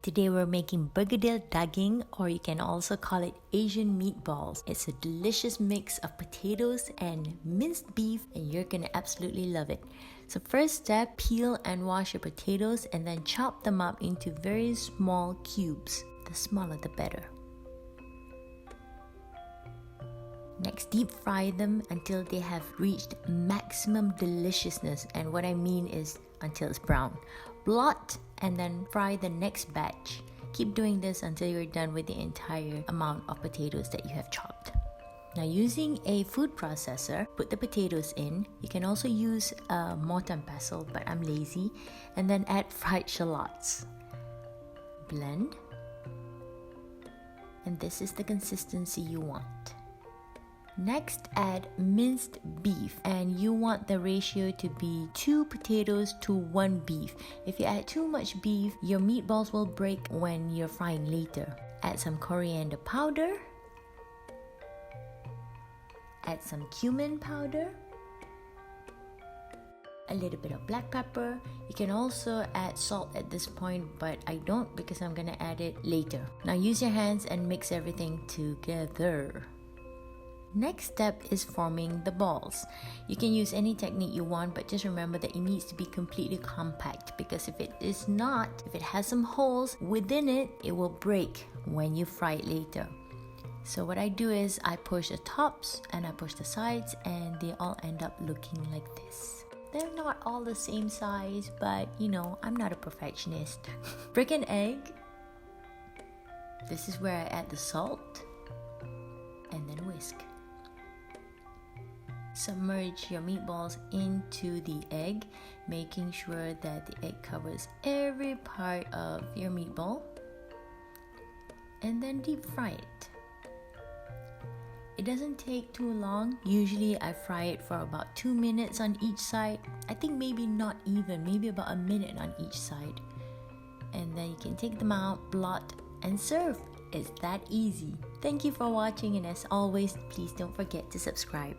Today we're making Bergedil Daging, or you can also call it Asian meatballs. It's a delicious mix of potatoes and minced beef, and you're gonna absolutely love it. So first step, peel and wash your potatoes and then chop them up into very small cubes. The smaller the better. Next, deep fry them until they have reached maximum deliciousness, and what I mean is until it's brown. Blot and then fry the next batch. Keep doing this until you're done with the entire amount of potatoes that you have chopped. Now, using a food processor, put the potatoes in. You can also use a mortar and pestle, but I'm lazy. And then add fried shallots. Blend. And this is the consistency you want. Next, add minced beef, and you want the ratio to be 2 potatoes to 1 beef. If you add too much beef, your meatballs will break when you're frying later. Add some coriander powder. Add some cumin powder. A little bit of black pepper. You can also add salt at this point, but I don't because I'm gonna add it later. Now use your hands and mix everything together. Next step is forming the balls. You can use any technique you want, but just remember that it needs to be completely compact, because if it is not, if it has some holes within it, it will break when you fry it later. So what I do is I push the tops and I push the sides, and they all end up looking like this. They're not all the same size, but you know, I'm not a perfectionist. Break an egg. This is where I add the salt and then whisk. Submerge your meatballs into the egg, making sure that the egg covers every part of your meatball, and then deep fry it. It doesn't take too long. Usually I fry it for about 2 minutes on each side. I think maybe not even, maybe about a minute on each side. And then you can take them out, blot, and serve. It's that easy. Thank you for watching, and as always, please don't forget to subscribe.